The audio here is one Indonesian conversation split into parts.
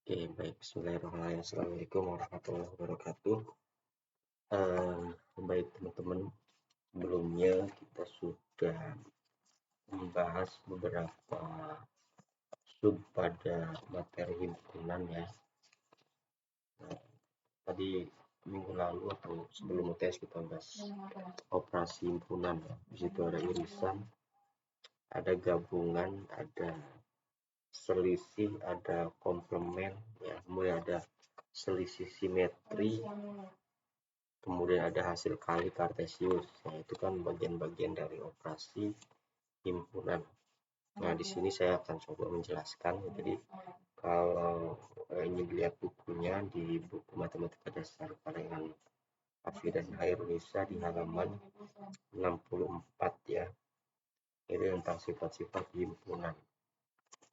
Oke, baik. Bismillahirrahmanirrahim. Assalamualaikum warahmatullahi wabarakatuh. Baik teman-teman, sebelumnya kita sudah membahas beberapa sub pada materi himpunan ya. Nah, tadi minggu lalu atau sebelum UTS kita bahas operasi himpunan ya. Di situ ada irisan, ada gabungan, ada selisih, ada komplement ya, kemudian ada selisih simetri, kemudian ada hasil kali kartesius. Nah, itu kan bagian-bagian dari operasi himpunan. Nah, di sini saya akan coba menjelaskan. Jadi, kalau ingin lihat bukunya di buku Matematika Dasar karangan Afi dan Hairunisa di halaman 64 ya. Ini tentang sifat-sifat himpunan.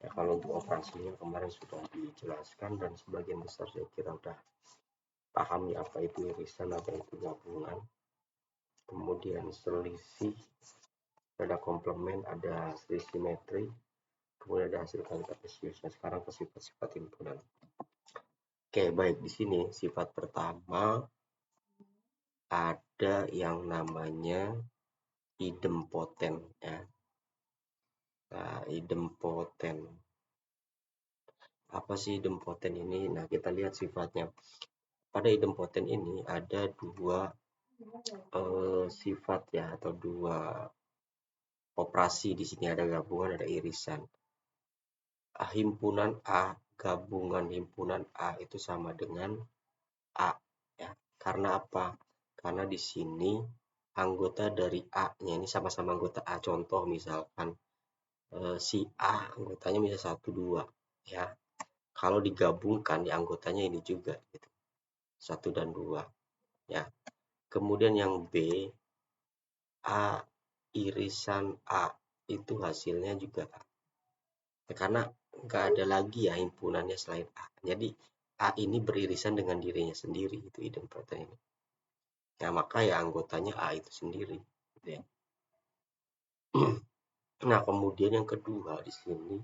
Ya, kalau untuk operasinya kemarin sudah dijelaskan dan sebagian besar saya kira sudah paham ya apa itu irisan, apa itu gabungan. Kemudian selisih, ada komplement, ada selisih simetri, kemudian ada hasil kali kartesius. Nah, sekarang ke sifat-sifat himpunan. Oke, baik. Di sini sifat pertama ada yang namanya idempoten ya. Nah, idempoten. Apa sih idempoten ini? Nah, kita lihat sifatnya. Pada idempoten ini ada dua sifat ya, atau dua operasi. Di sini ada gabungan, ada irisan. Himpunan A, gabungan himpunan A itu sama dengan A ya. Karena apa? Karena di sini anggota dari A-nya ini sama-sama anggota A. Contoh misalkan si A anggotanya bisa 1, 2 ya. Kalau digabungkan di anggotanya ini juga gitu. 1 dan 2 ya. Kemudian yang B, A irisan A itu hasilnya juga A. Karena nggak ada lagi ya himpunannya selain A. Jadi A ini beririsan dengan dirinya sendiri, itu idempoten ini. Ya, maka ya anggotanya A itu sendiri. Gitu ya. Nah, kemudian yang kedua di sini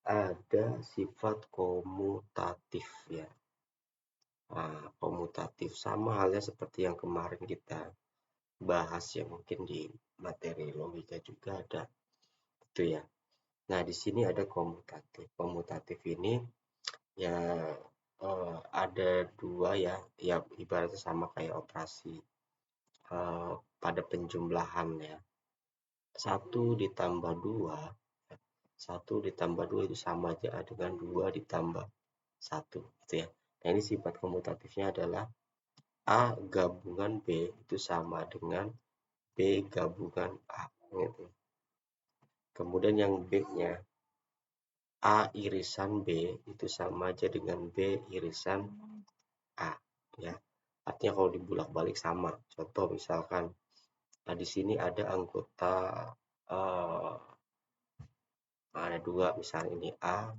ada sifat komutatif ya. Nah, komutatif sama halnya seperti yang kemarin kita bahas ya, mungkin di materi logika juga ada itu ya. Nah, di sini ada komutatif. Komutatif ini ya ada dua ya, ya ibaratnya sama kayak operasi pada penjumlahan ya. 1 ditambah 2, 1 ditambah 2 itu sama aja dengan 2 ditambah 1 gitu ya. Nah, ini sifat komutatifnya adalah A gabungan B itu sama dengan B gabungan A gitu. Kemudian yang B-nya A irisan B itu sama aja dengan B irisan A ya. Artinya kalau dibulak-balik sama. Contoh misalkan, nah di sini ada anggota ada dua, misalnya ini A,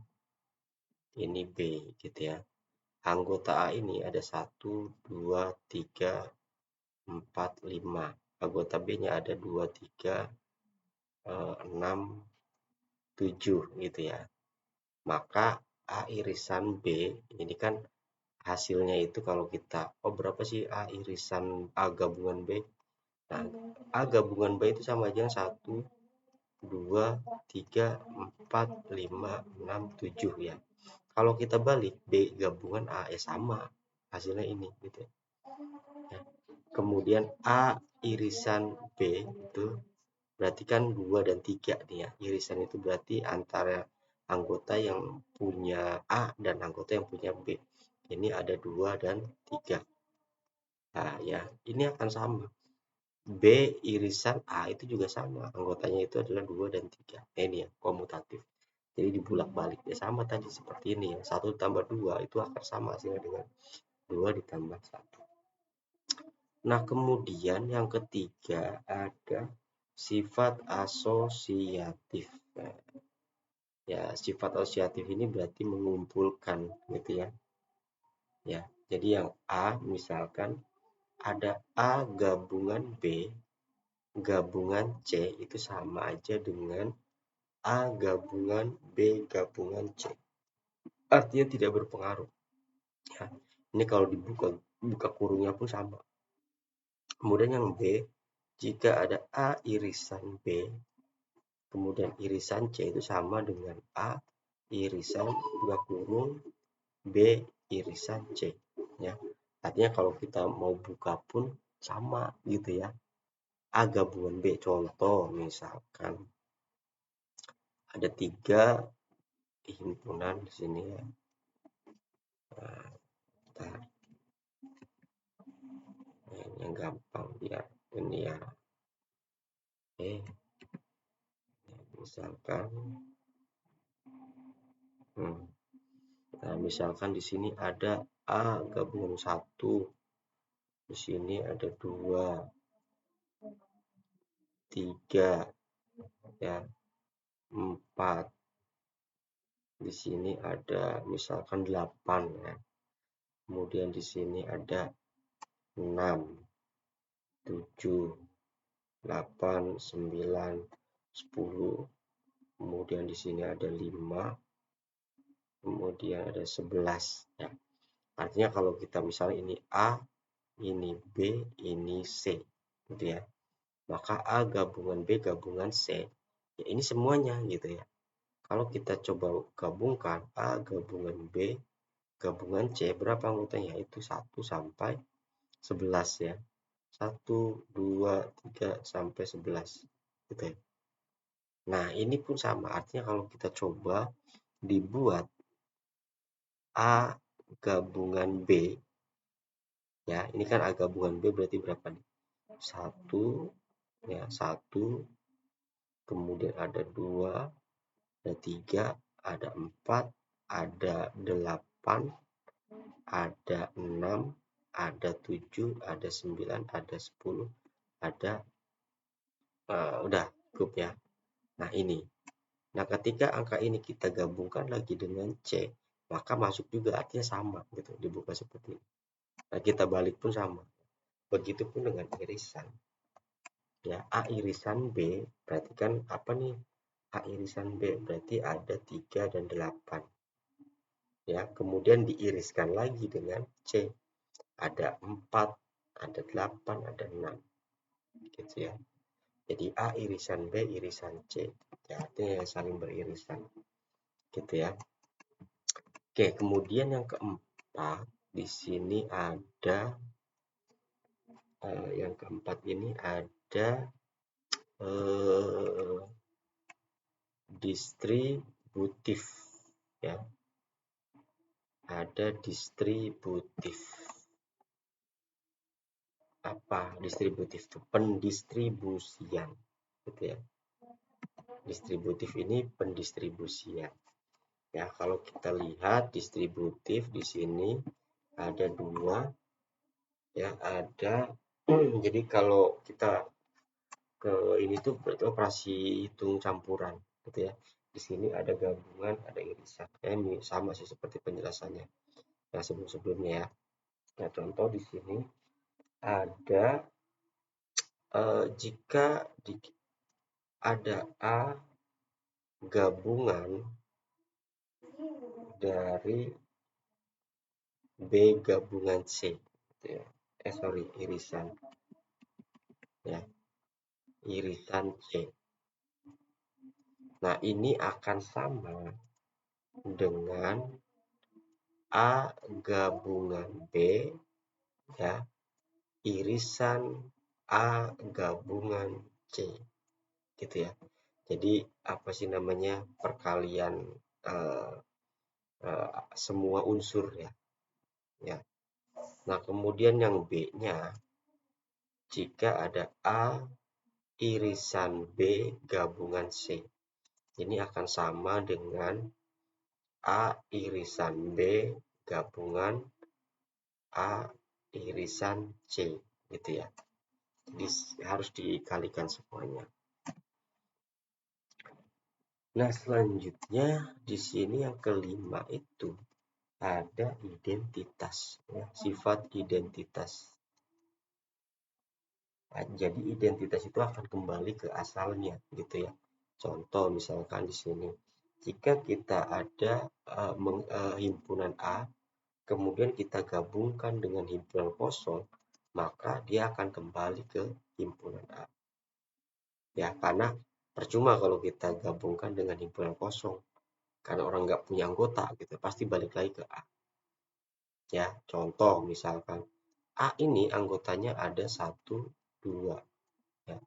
ini B gitu ya. Anggota A ini ada 1, 2, 3, 4, 5. Anggota B-nya ada 2, 3, 6, 7 gitu ya. Maka A irisan B ini kan hasilnya itu kalau kita, berapa sih A irisan A gabungan B? Nah, A gabungan B itu sama aja 1, 2, 3, 4, 5, 6, 7 ya. Kalau kita balik B gabungan A ya sama hasilnya ini gitu ya. Kemudian A irisan B itu berarti kan 2 dan 3 nih ya. Irisan itu berarti antara anggota yang punya A dan anggota yang punya B. Ini ada 2 dan 3. Nah ya, ini akan sama. B irisan A itu juga sama. Anggotanya itu adalah 2 dan 3. Nah, ini ya, komutatif. Jadi dibulak-balik. Ya sama tadi seperti ini ya. 1 tambah 2 itu akan sama hasilnya dengan 2 ditambah 1. Nah, kemudian yang ketiga ada sifat asosiatif. Nah, ya, sifat asosiatif ini berarti mengumpulkan gitu ya. Ya, jadi yang A misalkan ada A gabungan B gabungan C itu sama aja dengan A gabungan B gabungan C. artinya tidak berpengaruh. Ya, ini kalau buka kurungnya pun sama. Kemudian yang B, jika ada A irisan B, kemudian irisan C itu sama dengan A irisan buka kurung B irisan C. Ya, artinya kalau kita mau buka pun sama gitu ya. A gabungan B, contoh misalkan ada 3 himpunan di sini ya. Nah, yang gampang ya ini ya. Misalkan nah misalkan di sini ada A gabungan 1, di sini ada 2, 3 ya, 4, di sini ada misalkan 8 ya. Kemudian di sini ada 6, 7, 8, 9, 10. Kemudian di sini ada 5, kemudian ada 11 ya. Artinya kalau kita misalnya ini A, ini B, ini C gitu ya. Maka A gabungan B gabungan C, ya ini semuanya gitu ya. Kalau kita coba gabungkan A gabungan B gabungan C, berapa anggotanya? Itu 1 sampai 11 ya. 1, 2, 3 sampai 11 gitu ya. Nah, ini pun sama, artinya kalau kita coba dibuat A gabungan B ya, ini kan A gabungan B berarti berapa nih? 1 ya, 1, kemudian ada 2, ada 3, ada 4, ada 8, ada 6, ada 7, ada 9, ada 10, ada udah cukup ya. Nah, ini. Nah, ketika angka ini kita gabungkan lagi dengan C, maka masuk juga artinya sama gitu, dibuka seperti ini. Nah, kita balik pun sama. Begitupun dengan irisan. Ya, A irisan B berarti kan apa nih? A irisan B berarti ada 3 dan 8. Ya, kemudian diiriskan lagi dengan C. Ada 4, ada 8, ada 6. Gitu ya. Jadi A irisan B irisan C. Ya, artinya saling beririsan. Gitu ya. Oke, kemudian yang keempat di sini ada yang keempat ini ada distributif ya. Ada distributif. Apa distributif itu? Pendistribusian gitu ya. Distributif ini pendistribusian. Ya, kalau kita lihat distributif di sini ada 2 ya, ada jadi kalau kita ke ini tuh berarti operasi hitung campuran gitu ya. Di sini ada gabungan, ada irisan. Ini sama sih seperti penjelasannya yang sebelum-sebelumnya ya. Nah, contoh di sini ada jika ada A gabungan dari B gabungan C gitu ya. Irisan ya, irisan C. Nah, ini akan sama dengan A gabungan B ya, irisan A gabungan C gitu ya. Jadi apa sih namanya, perkalian semua unsur ya. Ya. Nah, kemudian yang B-nya jika ada A irisan B gabungan C. Ini akan sama dengan A irisan B gabungan A irisan C gitu ya. Jadi harus dikalikan semuanya. Nah, selanjutnya di sini yang kelima itu ada identitas ya, sifat identitas. Nah, jadi identitas itu akan kembali ke asalnya gitu ya. Contoh misalkan di sini jika kita ada himpunan A, kemudian kita gabungkan dengan himpunan kosong, maka dia akan kembali ke himpunan A. Ya, karena percuma kalau kita gabungkan dengan himpunan kosong, karena orang nggak punya anggota gitu, pasti balik lagi ke A. Ya, contoh misalkan A ini anggotanya ada 1, 2. Ya.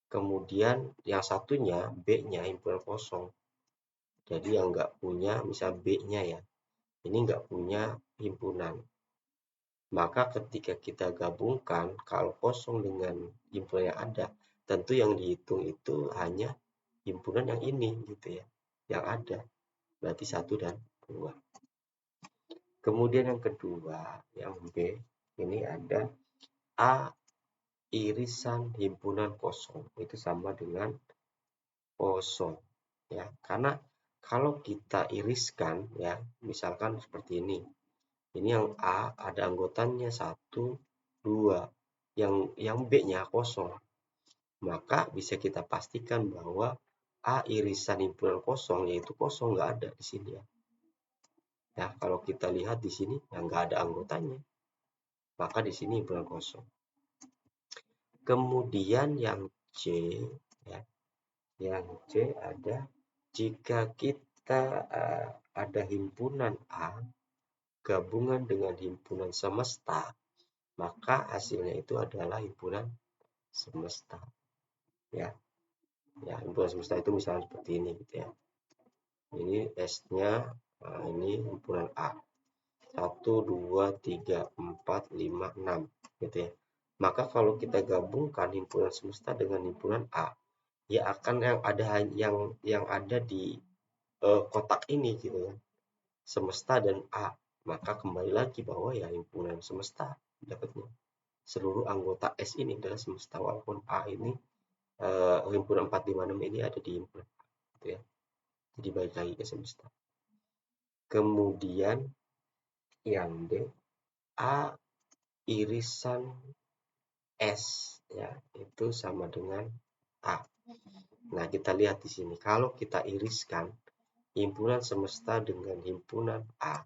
Kemudian yang satunya B-nya himpunan kosong. Jadi yang nggak punya, misal B-nya ya, ini nggak punya himpunan. Maka ketika kita gabungkan, kalau kosong dengan himpunan yang ada, tentu yang dihitung itu hanya himpunan yang ini gitu ya, yang ada. Berarti 1 dan 2. Kemudian yang kedua, yang B, ini ada A irisan himpunan kosong. Itu sama dengan kosong. Ya, karena kalau kita iriskan ya, misalkan seperti ini. Ini yang A ada anggotanya 1, 2. Yang B-nya kosong. Maka bisa kita pastikan bahwa A irisan himpunan kosong yaitu kosong, nggak ada di sini ya. Ya, kalau kita lihat di sini yang nggak ada anggotanya, maka di sini himpunan kosong. Kemudian yang C ya, yang C ada jika kita ada himpunan A gabungan dengan himpunan semesta, maka hasilnya itu adalah himpunan semesta. Ya, ya himpunan semesta itu misalnya seperti ini gitu ya. Ini S-nya, ini himpunan A. 1, 2, 3, 4, 5, 6 gitu ya. Maka kalau kita gabungkan himpunan semesta dengan himpunan A, ya akan yang ada di kotak ini gitu ya. Semesta dan A. Maka kembali lagi bahwa ya himpunan semesta dapatnya. Seluruh anggota S ini adalah semesta, walaupun A ini himpunan 4, 5, 6 ini ada di himpunan A gitu ya. Jadi balik lagi ke semesta. Kemudian yang D, A irisan S ya, itu sama dengan A. Nah, kita lihat di sini. Kalau kita iriskan himpunan semesta dengan himpunan A,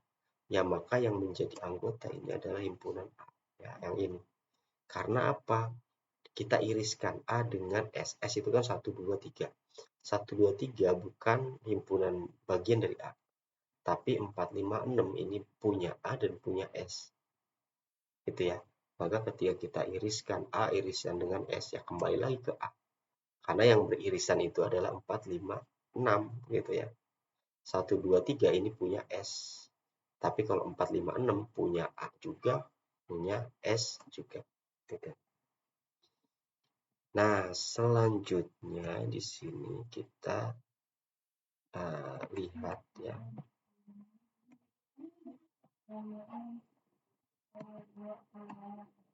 ya maka yang menjadi anggota ini adalah himpunan A. Ya, yang ini. Karena apa? Kita iriskan A dengan S. S itu kan 1, 2, 3. 1, 2, 3 bukan himpunan bagian dari A. Tapi 4, 5, 6 ini punya A dan punya S. Gitu ya. Maka ketika kita iriskan A irisan dengan S, ya kembali lagi ke A. Karena yang beririsan itu adalah 4, 5, 6 gitu ya. 1, 2, 3 ini punya S. Tapi kalau 4, 5, 6 punya A juga, punya S juga. Gitu. Nah, selanjutnya di sini kita lihat ya.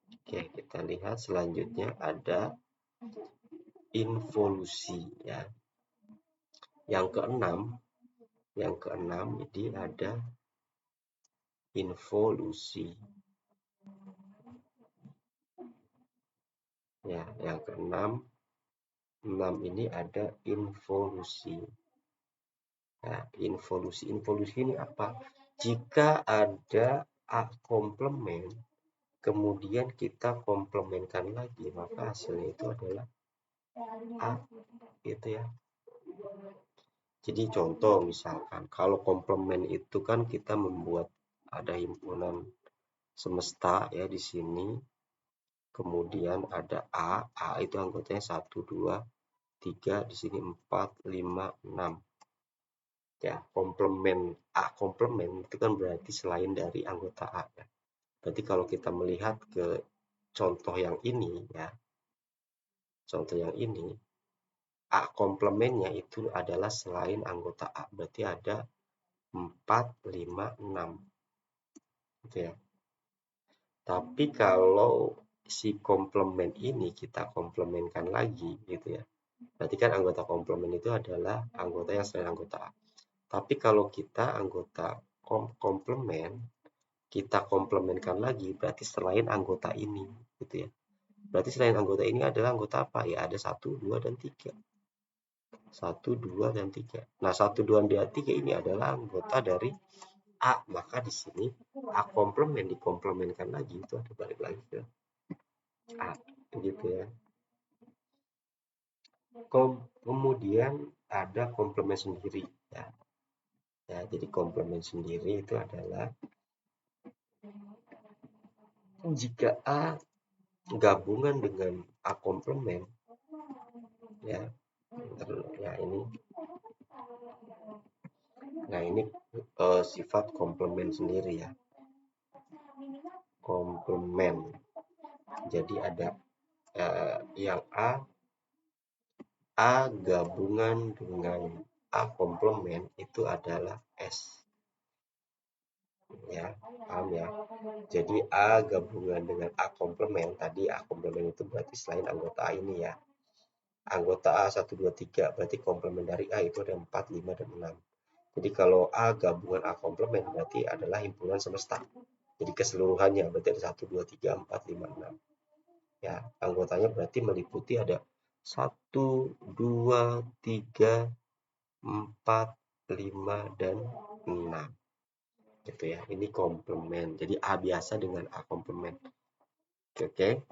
Oke, kita lihat selanjutnya ada involusi ya. Yang keenam jadi ada involusi. Ya, yang keenam, 6 ini ada involusi. Nah, involusi ini apa? Jika ada A komplement, kemudian kita komplementkan lagi, maka hasilnya itu adalah A, gitu ya. Jadi contoh misalkan, kalau komplement itu kan kita membuat ada himpunan semesta ya di sini. Kemudian ada A itu anggotanya 1, 2, 3, di sini 4, 5, 6. Ya, A komplement itu kan berarti selain dari anggota A ya. Berarti kalau kita melihat ke contoh yang ini ya, contoh yang ini, A komplemennya itu adalah selain anggota A. Berarti ada 4, 5, 6. Gitu ya. Tapi kalau si komplement ini kita komplementkan lagi gitu ya. Berarti kan anggota komplement itu adalah anggota yang selain anggota A. Tapi kalau kita anggota komplement, kita komplementkan lagi, berarti selain anggota ini, gitu ya. Berarti selain anggota ini adalah anggota apa? Ya ada 1, 2, dan 3. 1, 2, dan 3. Nah, 1, 2, dan 3 ini adalah anggota dari A. Maka di sini A komplement dikomplementkan lagi, itu ada balik lagi ke A. Begitu ya. Kemudian ada komplement sendiri. Ya. Ya, jadi komplement sendiri itu adalah jika A gabungan dengan A komplement, ya, ya ini. Nah, ini sifat komplement sendiri ya. Komplement. Jadi ada yang A gabungan dengan A komplement itu adalah S. Ya, paham ya. Jadi A gabungan dengan A komplement, tadi A komplement itu berarti selain anggota A ini ya. Anggota A 1, 2, 3, berarti komplement dari A itu ada 4, 5, dan 6. Jadi kalau A gabungan A komplement berarti adalah himpunan semesta. Jadi keseluruhannya berarti ada 1, 2, 3, 4, 5, 6. Ya, anggotanya berarti meliputi ada 1, 2, 3, 4, 5, dan 6. Gitu ya. Ini komplement. Jadi A biasa dengan A komplement. Oke.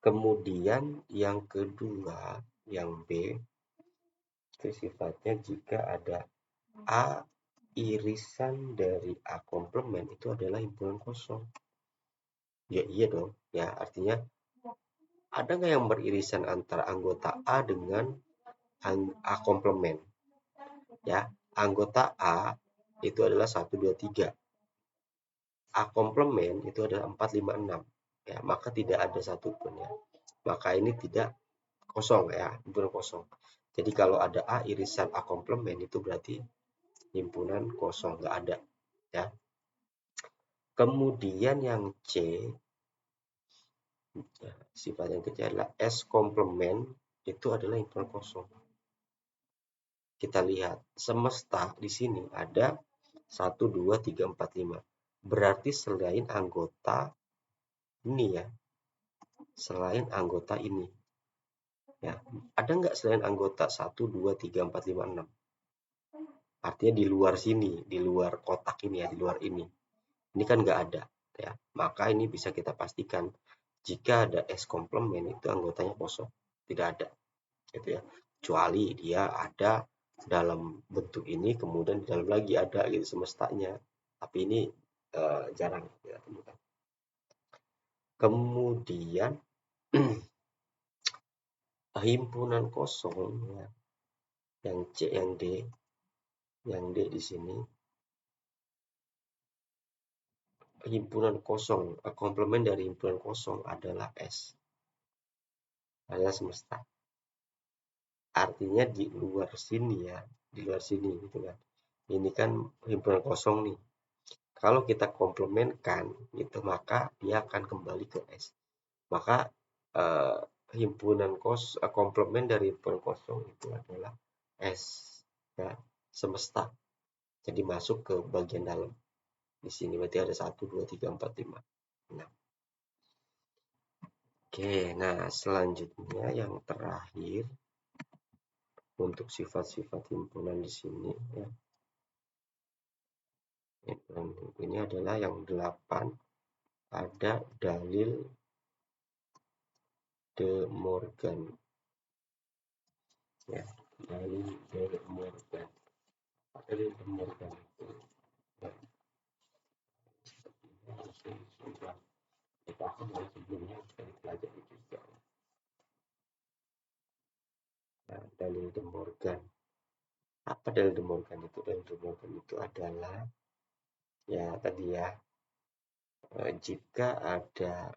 Kemudian yang kedua, yang B, itu sifatnya jika ada A irisan dari A komplement itu adalah himpunan kosong. Ya iya dong. Ya, artinya ada nggak yang beririsan antara anggota A dengan A komplement? Ya, anggota A itu adalah 1, 2, 3. A komplement itu adalah 4, 5, 6. Ya, maka tidak ada satupun ya. Maka ini tidak kosong ya, himpunan kosong. Jadi kalau ada A irisan A komplement itu berarti himpunan kosong, nggak ada ya. Kemudian yang C, sifat yang ketiga adalah S komplement itu adalah himpunan kosong. Kita lihat semesta di sini ada 1, 2, 3, 4, 5. Berarti selain anggota ini ya, selain anggota ini. Ya, ada nggak selain anggota 1, 2, 3, 4, 5, 6? Artinya di luar sini, di luar kotak ini ya, di luar ini. Ini kan nggak ada. Ya. Maka ini bisa kita pastikan jika ada S komplement itu anggotanya kosong. Tidak ada. Gitu ya. Kecuali dia ada dalam bentuk ini, kemudian di dalam lagi ada gitu semestanya. Tapi ini jarang kita temukan. Kemudian himpunan kosong ya, yang C, yang D di sini himpunan kosong, komplement dari himpunan kosong adalah S, adalah semesta. Artinya di luar sini ya, di luar sini gitu kan. Ini kan himpunan kosong nih. Kalau kita komplementkan gitu maka dia akan kembali ke S. Maka eh, komplement dari himpunan kosong itu adalah S ya, semesta. Jadi masuk ke bagian dalam. Di sini berarti ada 1, 2, 3, 4, 5. Nah. Oke, nah selanjutnya yang terakhir untuk sifat-sifat himpunan di sini ya. Ini adalah yang 8, ada dalil De Morgan. Ya, dalil De Morgan. Dalil De Morgan itu ya, sudah kita sebelumnya sudah dipelajari juga. Nah, dalil De Morgan. Apa dalil De Morgan itu? Dalil De Morgan itu adalah ya tadi ya, jika ada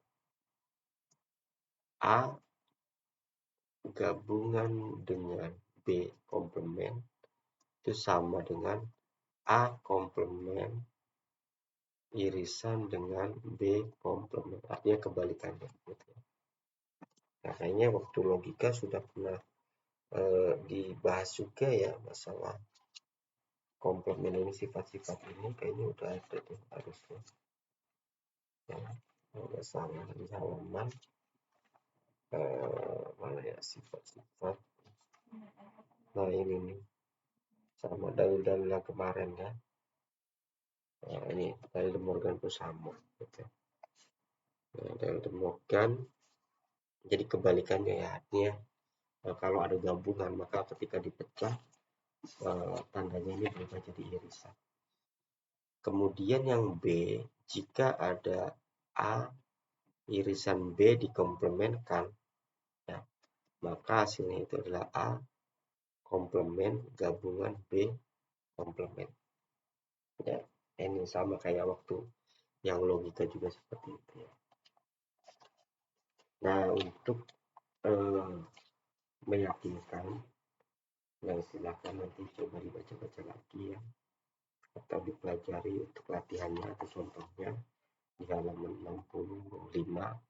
A gabungan dengan B komplement itu sama dengan A komplement irisan dengan B komplement, artinya kebalikannya gitu. Nah, kayaknya waktu logika sudah pernah dibahas juga ya masalah komplement ini, sifat-sifat ini kayaknya udah ada tuh harusnya ya, nggak salah di halaman mana ya, sifat-sifat Nah ini nih sama dalil-dalil yang kemarin ya. Nah, ini dalil De Morgan pun sama gitu. Nah, dalil De Morgan jadi kebalikannya ya, artinya kalau ada gabungan maka ketika dipecah tandanya ini berubah jadi irisan. Kemudian yang B, jika ada A irisan B dikomplementkan, ya, maka hasilnya itu adalah A komplement gabungan B komplement. Ya, ini sama kayak waktu yang logika juga seperti itu ya. Nah, untuk meyakinkan, yang silakan nanti coba dibaca-baca lagi ya, atau dipelajari untuk latihannya atau contohnya di halaman 65.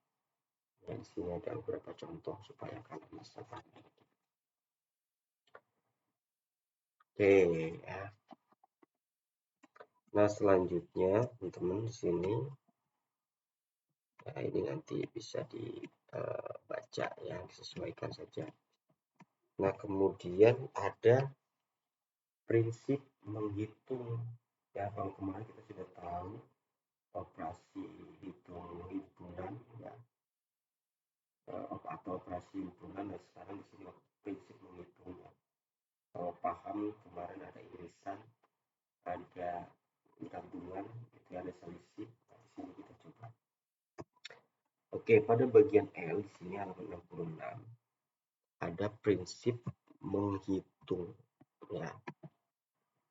Ya, di sini ada beberapa contoh supaya kalian bisa paham. Oke ya. Nah, selanjutnya teman-teman di sini ya, ini nanti bisa dibaca ya, disesuaikan saja. Nah, kemudian ada prinsip menghitung. Ya, kalau kemarin kita sudah tahu operasi hitung himpunan ya, atau operasi himpunan. Dan sekarang di sini prinsip menghitung ya. Kalau paham kemarin ada irisan, ada gabungan, itu ada selisih. Nah, di sini kita coba. Oke, pada bagian L di sini halaman 66 ada prinsip menghitung ya.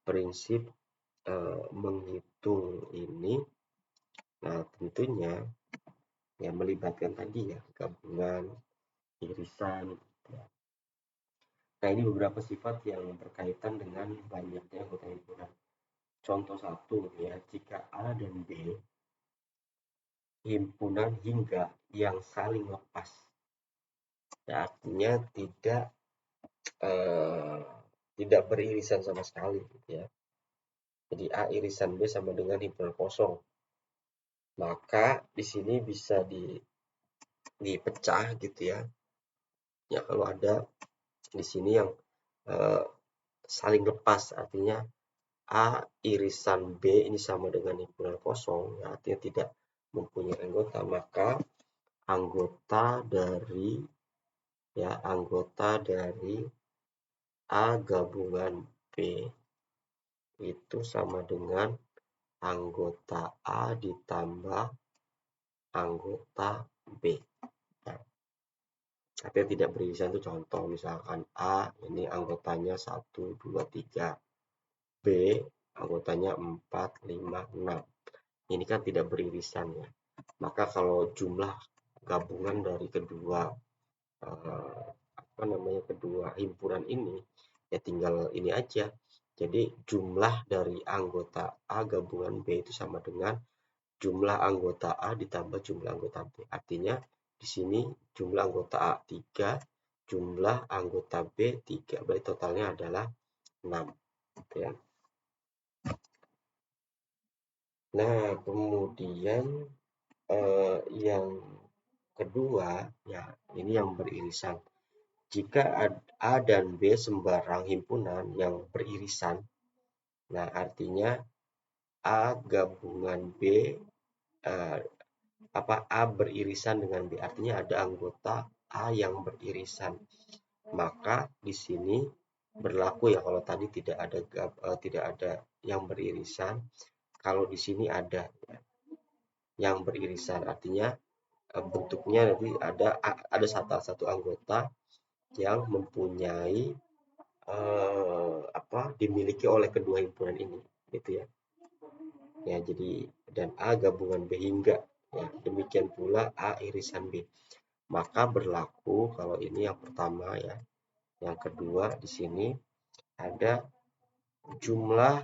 Prinsip menghitung ini, nah tentunya ya melibatkan tadi ya gabungan, irisan ya. Nah, ini beberapa sifat yang berkaitan dengan banyaknya anggota himpunan. Contoh satu ya, jika A dan B himpunan hingga yang saling lepas, ya, artinya tidak beririsan sama sekali gitu ya. Jadi A irisan B sama dengan himpunan kosong. Maka di sini bisa dipecah gitu ya. Ya, kalau ada di sini yang saling lepas, artinya A irisan B ini sama dengan himpunan kosong, ya, artinya tidak mempunyai anggota, maka anggota dari A gabungan B itu sama dengan anggota A ditambah anggota B. Nah, tapi yang tidak beririsan itu contoh misalkan A ini anggotanya 1, 2, 3, B anggotanya 4, 5, 6. Ini kan tidak beririsan ya. Maka kalau jumlah gabungan dari kedua kedua himpunan ini ya tinggal ini aja. Jadi jumlah dari anggota A gabungan B itu sama dengan jumlah anggota A ditambah jumlah anggota B. Artinya di sini jumlah anggota A 3, jumlah anggota B 3. Berarti totalnya adalah 6. Gitu ya. Nah, kemudian yang kedua ya, ini yang beririsan. Jika A dan B sembarang himpunan yang beririsan, nah artinya A gabungan B A beririsan dengan B, artinya ada anggota A yang beririsan. Maka di sini berlaku ya, kalau tadi tidak ada yang beririsan, kalau di sini ada ya, yang beririsan, artinya bentuknya nanti ada satu anggota yang mempunyai dimiliki oleh kedua himpunan ini gitu ya. Ya, jadi dan A gabungan B hingga ya, demikian pula A irisan B. Maka berlaku kalau ini yang pertama ya. Yang kedua di sini ada jumlah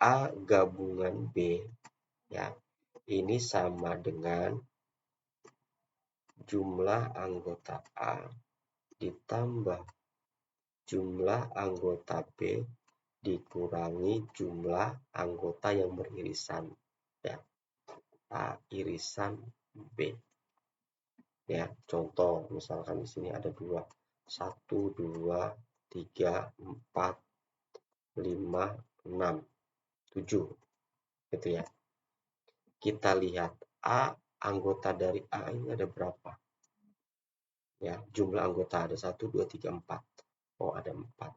A gabungan B ya. Ini sama dengan jumlah anggota A ditambah jumlah anggota B dikurangi jumlah anggota yang beririsan ya. A irisan B. Ya, contoh misalkan di sini ada 2, 1, 2, 3, 4, 5, 6, 7 gitu ya. Kita lihat anggota dari A ini ada berapa? Ya, jumlah anggota ada 1, 2, 3, 4. Oh, ada 4.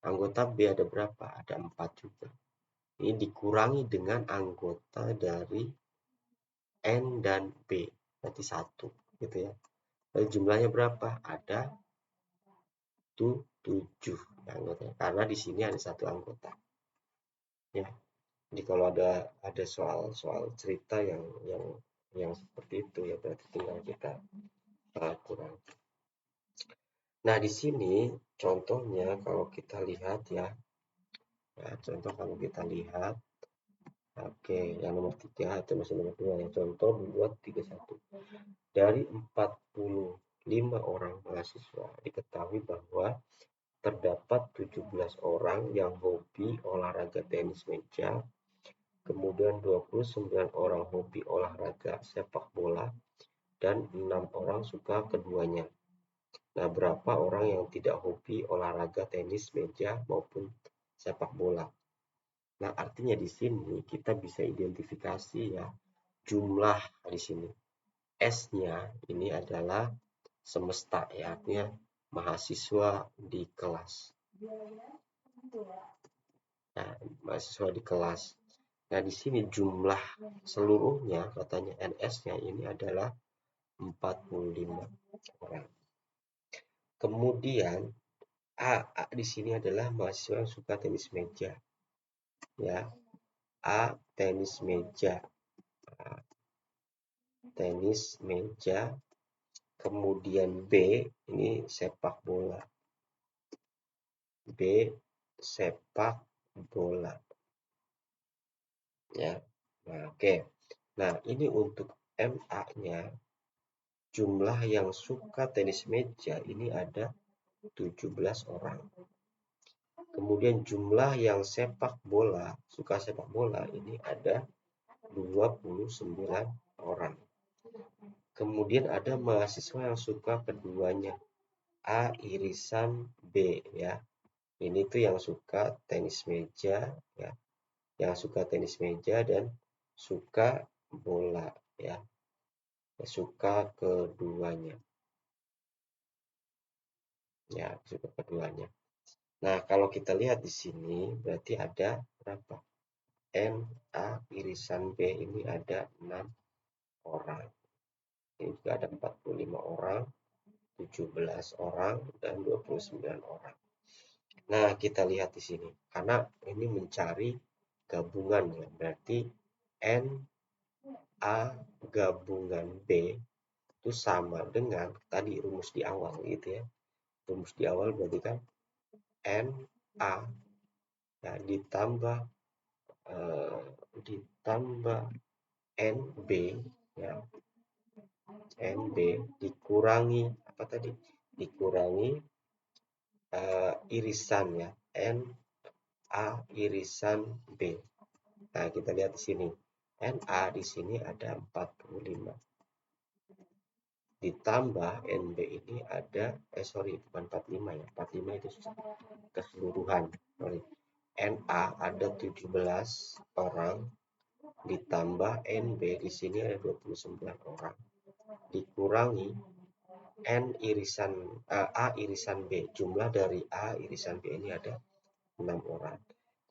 Anggota B ada berapa? Ada 4 juga. Ini dikurangi dengan anggota dari N dan B, berarti 1 gitu ya. Lalu jumlahnya berapa? Ada 7 anggotanya. Karena di sini ada 1 anggota. Ya. Jadi kalau ada soal cerita yang seperti itu ya berarti tinggal kita kurang. Nah, di sini contohnya kalau kita lihat ya. Ya, contoh kalau kita lihat. Oke, yang nomor 3 atau masih nomor 2 ya. Contoh buat 31. Dari 45 orang mahasiswa diketahui bahwa terdapat 17 orang yang hobi olahraga tenis meja, kemudian 29 orang hobi olahraga sepak bola, dan 6 orang suka keduanya. Nah, berapa orang yang tidak hobi olahraga tenis meja maupun sepak bola? Nah, artinya di sini kita bisa identifikasi ya jumlah di sini. S-nya ini adalah semesta ya, artinya mahasiswa di kelas. Nah, mahasiswa di kelas. Nah, di sini jumlah seluruhnya katanya NS-nya ini adalah 45 orang. Kemudian A di sini adalah mahasiswa yang suka tenis meja. Ya, A tenis meja. Tenis meja. Kemudian B ini sepak bola. B sepak bola. Ya. Nah, oke. Nah, ini untuk MA-nya jumlah yang suka tenis meja ini ada 17 orang. Kemudian jumlah yang suka sepak bola ini ada 29 orang. Kemudian ada mahasiswa yang suka keduanya. A irisan B ya. Ini tuh yang suka tenis meja ya. Yang suka tenis meja dan suka bola ya. Suka keduanya. Ya, suka keduanya. Nah, kalau kita lihat di sini berarti ada berapa? N, A, irisan B ini ada 6 orang. Ini juga ada 45 orang, 17 orang, dan 29 orang. Nah, kita lihat di sini. Karena ini mencari gabungan ya. Berarti N, A, gabungan B itu sama dengan tadi rumus di awal gitu ya. Rumus di awal berarti kan N, A ya, ditambah NB ya, NB dikurangi apa tadi? Dikurangi irisan ya, NA irisan B. Nah, kita lihat di sini. NA di sini ada 45. Ditambah NB ini ada bukan 45 ya. 45 itu keseluruhan. Sorry. NA ada 17 orang ditambah NB di sini ada 29 orang dikurangi A irisan B. Jumlah dari A irisan B ini ada 6 orang.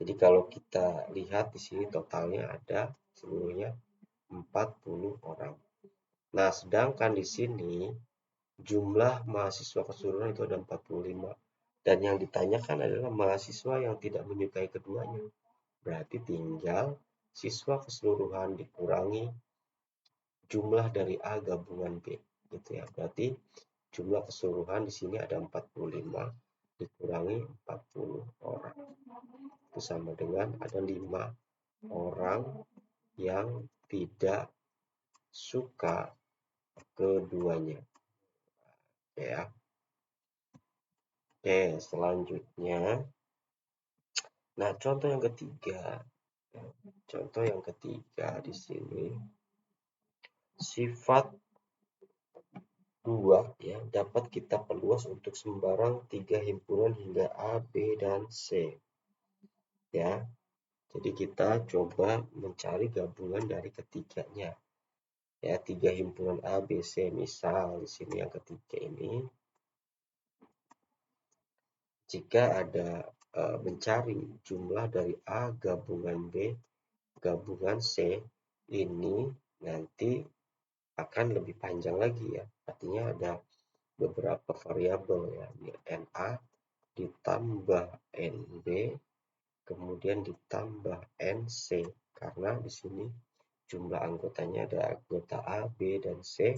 Jadi kalau kita lihat di sini totalnya ada seluruhnya 40 orang. Nah, sedangkan di sini jumlah mahasiswa keseluruhan itu ada 45. Dan yang ditanyakan adalah mahasiswa yang tidak menyukai keduanya. Berarti tinggal siswa keseluruhan dikurangi jumlah dari A gabungan B gitu ya. Berarti jumlah keseluruhan di sini ada 45 dikurangi 40 orang. Itu sama dengan ada 5 orang yang tidak suka keduanya. Oke ya. Oke, selanjutnya. Nah, contoh yang ketiga. Contoh yang ketiga di sini. Sifat 2 ya dapat kita perluas untuk sembarang 3 himpunan hingga A, B, dan C ya. Jadi kita coba mencari gabungan dari ketiganya ya, 3 himpunan A, B, C. Misal di sini yang ketiga ini, jika ada mencari jumlah dari A gabungan B gabungan C, ini nanti akan lebih panjang lagi ya. Artinya ada beberapa variabel ya, NA ditambah NB kemudian ditambah NC, karena di sini jumlah anggotanya ada anggota A, B, dan C,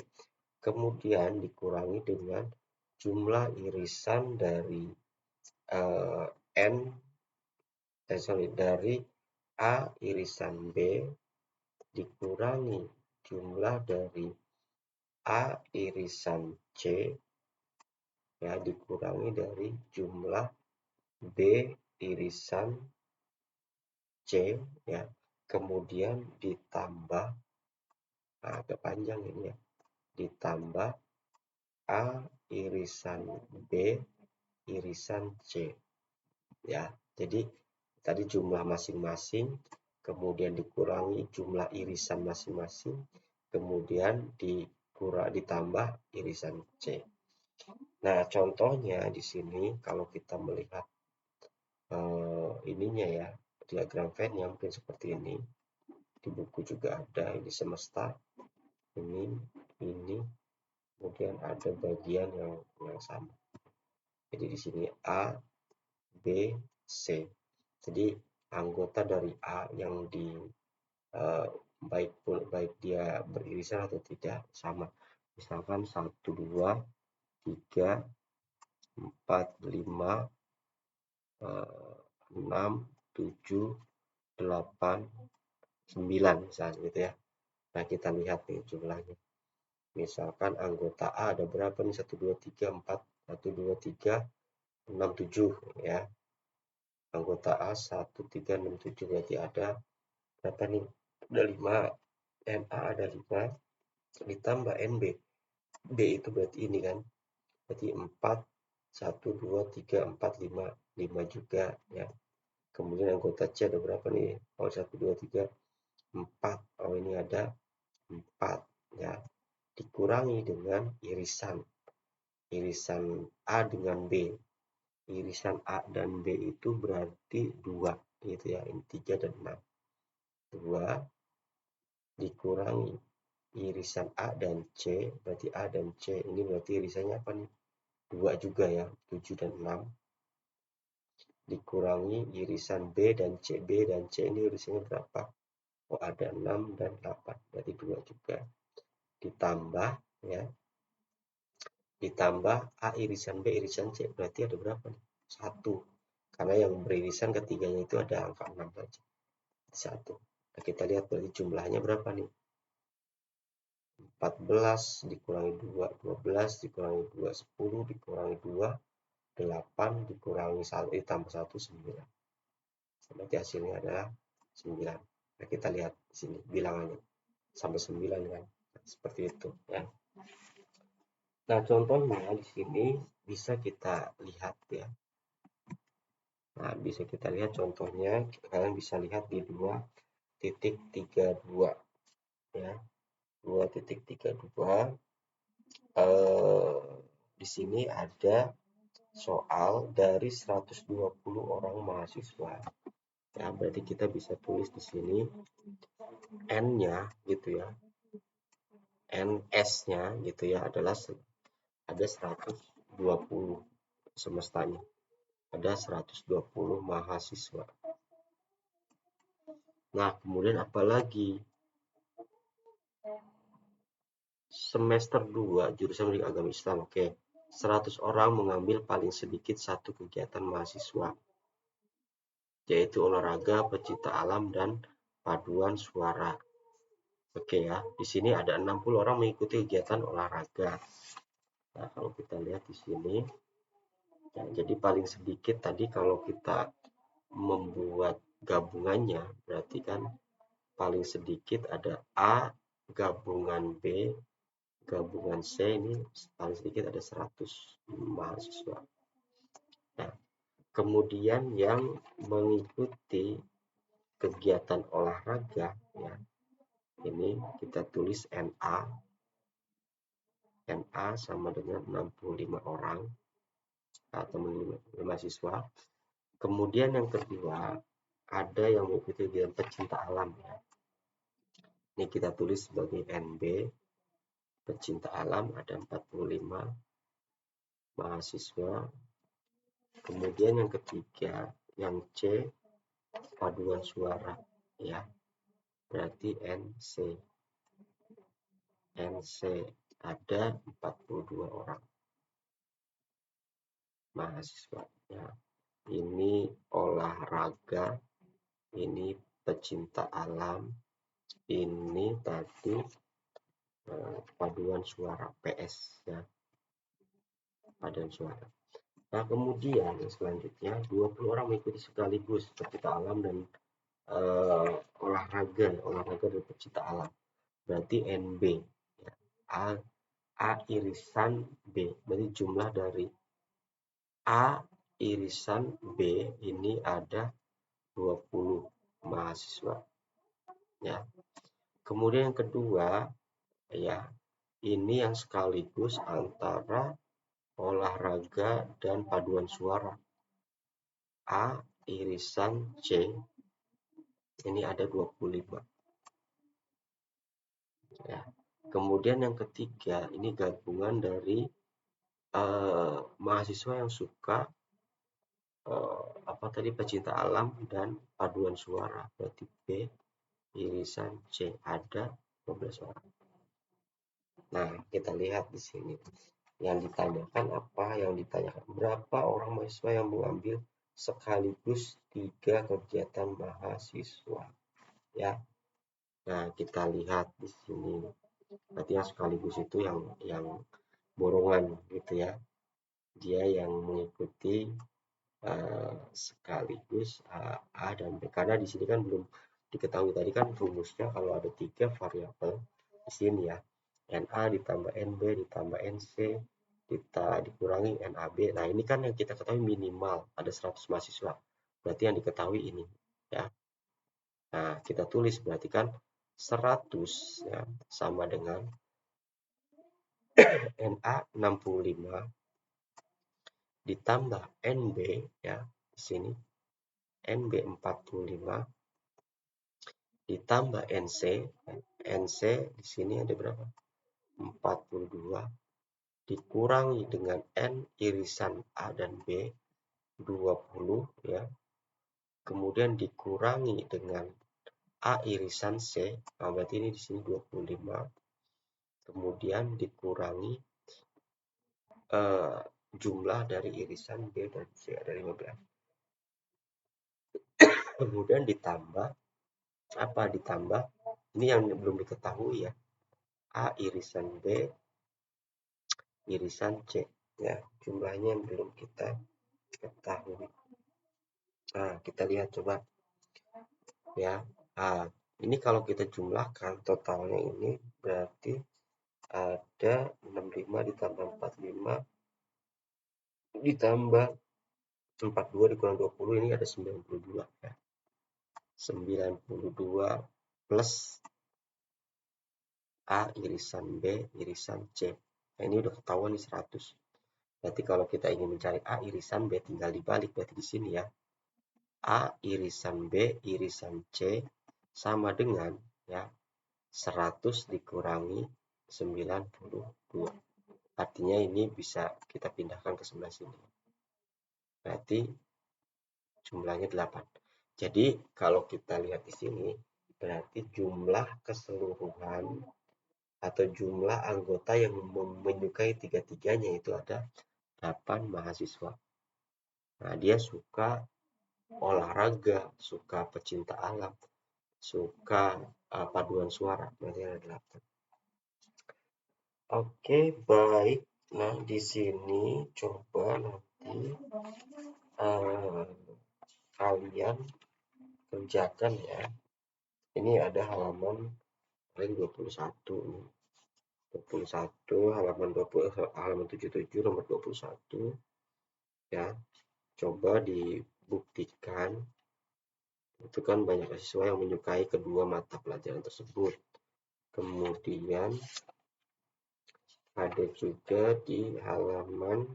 kemudian dikurangi dengan jumlah irisan dari N, dari A irisan B dikurangi jumlah dari A irisan C ya dikurangi dari jumlah B irisan C ya, kemudian ditambah, agak panjang ini ya, ditambah A irisan B irisan C ya. Jadi tadi jumlah masing-masing, kemudian dikurangi jumlah irisan masing-masing, kemudian ditambah irisan C. Nah, contohnya di sini kalau kita melihat ininya ya, diagram Venn-nya mungkin seperti ini. Di buku juga ada, ini semesta, ini, kemudian ada bagian yang sama. Jadi di sini A, B, C. Jadi anggota dari A yang di baik dia beririsan atau tidak sama. Misalkan 1, 2, 3, 4, 5, 6, 7, 8, 9 misalnya gitu ya. Nah, kita lihat nih jumlahnya. Misalkan anggota A ada berapa nih? 1, 2, 3, 4, 1, 2, 3, 6, 7 ya. Anggota A 1, 3, 6, 7 berarti ada berapa nih? Ada 5. NA ada 5 ditambah NB. B itu berarti ini kan. Berarti 4, 1, 2, 3, 4, 5. 5 juga ya. Kemudian anggota C ada berapa nih? Oh, 1, 2, 3, 4. Oh, ini ada 4 ya. Dikurangi dengan irisan A dengan B. Irisan A dan B itu berarti 2 gitu ya. Ini 3 dan 6. 2 dikurangi irisan A dan C, berarti A dan C ini berarti irisannya apa nih? 2 juga ya, 7 dan 6. Dikurangi irisan B dan C. B dan C ini irisannya berapa? Oh, ada 6 dan 8, berarti 2 juga. Ditambah ya, ditambah A irisan B irisan C, berarti ada berapa nih? 1. Karena yang beririsan ketiganya itu ada angka 6 saja. 1. Nah, kita lihat berarti jumlahnya berapa nih? 14 dikurangi 2, 12 dikurangi 2, 10 dikurangi 2, 8 dikurangi 1, ditambah 1, 9. Berarti hasilnya adalah 9. Nah, kita lihat di sini bilangannya sampai 9 kan. Seperti itu ya. Nah, contohnya di sini bisa kita lihat ya. Nah, bisa kita lihat contohnya, kalian bisa lihat di 2.32 ya. 2.32 di sini ada soal dari 120 orang mahasiswa. Ya, berarti kita bisa tulis di sini N-nya gitu ya. NS-nya gitu ya adalah ada 120 semestanya. Ada 120 mahasiswa. Nah, kemudian apa lagi? Semester 2 jurusan pendidikan agama Islam. Oke. 100 orang mengambil paling sedikit satu kegiatan mahasiswa, yaitu olahraga, pecinta alam, dan paduan suara. Oke ya, di sini ada 60 orang mengikuti kegiatan olahraga. Nah, kalau kita lihat di sini, ya, jadi paling sedikit tadi kalau kita membuat gabungannya, berarti kan paling sedikit ada A gabungan B gabungan C ini paling sedikit ada 100 mahasiswa. Nah, kemudian yang mengikuti kegiatan olahraga ya, ini kita tulis NA sama dengan 65 orang atau mahasiswa. Kemudian yang kedua, ada yang mengikuti kegiatan pecinta alam ya. Ini kita tulis sebagai NB, pecinta alam ada 45 mahasiswa. Kemudian yang ketiga, yang C, paduan suara ya. Berarti NC ada 42 orang mahasiswa ya. Ini olahraga, ini pecinta alam, ini tadi paduan suara PS ya, paduan suara. Nah, kemudian selanjutnya 20 orang mengikuti sekaligus pecinta alam dan olahraga dan pecinta alam. Berarti NB ya. A irisan B. Berarti jumlah dari A irisan B ini ada 20 mahasiswa ya. Kemudian yang kedua ya, ini yang sekaligus antara olahraga dan paduan suara. A irisan C ini ada 25 ya. Kemudian yang ketiga ini gabungan dari mahasiswa yang suka pecinta alam dan paduan suara. Berarti B irisan C ada 12 orang. Nah, kita lihat di sini yang ditanyakan apa, yang ditanyakan berapa orang mahasiswa yang mengambil sekaligus 3 kegiatan mahasiswa ya. Nah, kita lihat di sini berarti yang sekaligus itu yang borongan gitu ya, dia yang mengikuti sekaligus A dan B, karena di sini kan belum diketahui. Tadi kan rumusnya kalau ada 3 variabel di sini ya, NA ditambah NB ditambah NC dikurangi NAB. Nah, ini kan yang kita ketahui minimal ada 100 mahasiswa, berarti yang diketahui ini ya. Nah, kita tulis berarti kan 100 ya, sama dengan NA 65 ditambah NB ya, di sini NB 45 ditambah NC. NC di sini ada berapa? 42 dikurangi dengan N irisan A dan B 20 ya. Kemudian dikurangi dengan A irisan C. Nah, berarti ini di sini 25. Kemudian dikurangi jumlah dari irisan B dan C ada 15. Kemudian ditambah ini yang belum diketahui ya, A irisan B irisan C ya, jumlahnya yang belum kita ketahui. Nah, kita lihat coba ya. Ini kalau kita jumlahkan totalnya ini berarti ada 65 ditambah 45 ditambah 42 dikurang 20 ini ada 92 ya. 92 plus A irisan B irisan C. Nah, ini udah ketahuan nih 100. Berarti kalau kita ingin mencari A irisan B tinggal dibalik berarti di sini ya. A irisan B irisan C sama dengan ya 100 dikurangi 92. Artinya ini bisa kita pindahkan ke sebelah sini. Berarti jumlahnya 8. Jadi kalau kita lihat di sini berarti jumlah keseluruhan atau jumlah anggota yang menyukai tiga-tiganya itu ada 8 mahasiswa. Nah, dia suka olahraga, suka pecinta alam, suka paduan suara, berarti ada 8. Oke, baik. Nah, di sini coba nanti kalian kerjakan ya. Ini ada halaman paling 21 nih. 21, halaman 20, halaman 77, nomor 21 ya. Coba dibuktikan. Itu kan banyak siswa yang menyukai kedua mata pelajaran tersebut. Kemudian ada juga di halaman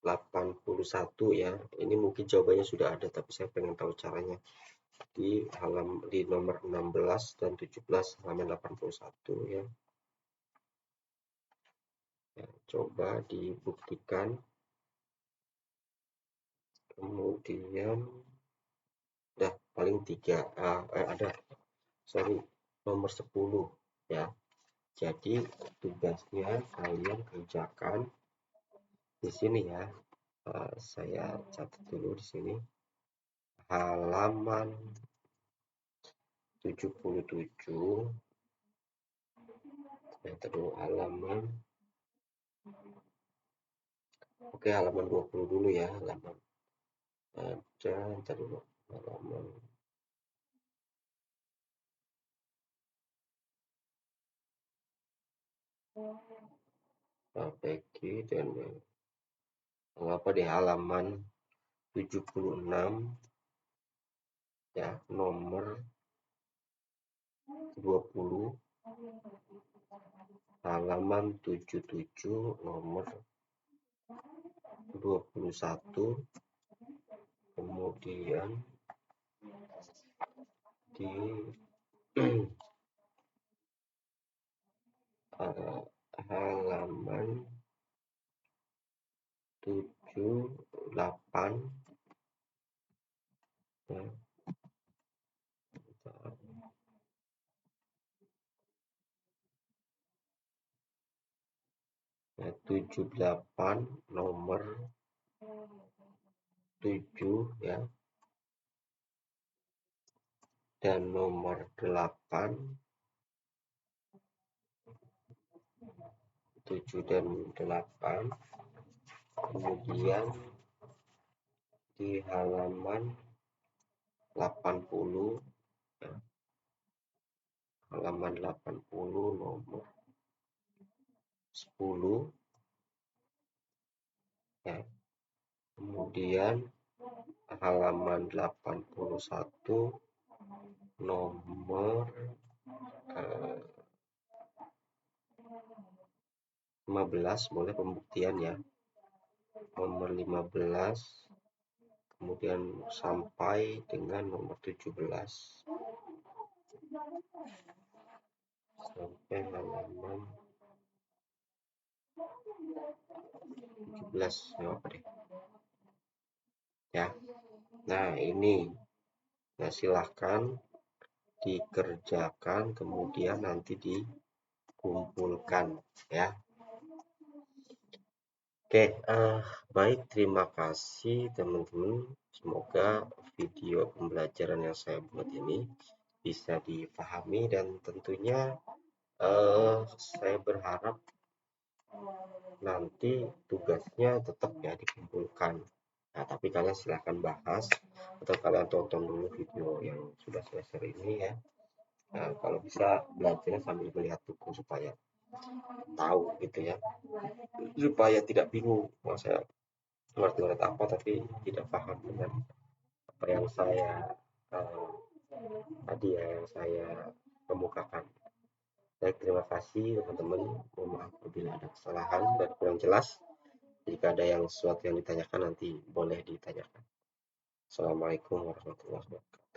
81 ya. Ini mungkin jawabannya sudah ada, tapi saya pengen tahu caranya. Di nomor 16 dan 17 halaman 81 ya. Ya, coba dibuktikan. Kemudian paling 3 ada nomor 10 ya. Jadi tugasnya kalian kerjakan di sini ya. Saya catat dulu di sini. Halaman 77 ya, terus halaman halaman 20 dulu ya. Halaman ada halaman Peggy dan di halaman 76 ya, nomor 20, halaman 77 nomor 21, kemudian di halaman 78 ya, 78 nomor 7 ya, dan nomor 8, 7 dan 8, kemudian di halaman 80 ya, halaman 80 nomor 10 ya, kemudian halaman 81 nomor 15 boleh pembuktian ya, nomor 15, kemudian sampai dengan nomor 17 sampai halaman 17 ya, apa deh ya. Nah ini, nah silahkan dikerjakan, kemudian nanti dikumpulkan ya. Oke, baik, terima kasih teman-teman. Semoga video pembelajaran yang saya buat ini bisa dipahami, dan tentunya saya berharap nanti tugasnya tetap ya dikumpulkan. Nah, tapi kalian silahkan bahas atau kalian tonton dulu video yang sudah saya share ini ya. Nah, kalau bisa belajarnya sambil melihat buku supaya tahu gitu ya, supaya tidak bingung. Mau saya ngerti apa tapi tidak paham dengan apa yang saya tadi ya, yang saya kemukakan. Baik, terima kasih teman-teman. Mohon maaf apabila ada kesalahan dan kurang jelas. Jika ada yang sesuatu yang ditanyakan, nanti boleh ditanyakan. Assalamualaikum warahmatullahi wabarakatuh.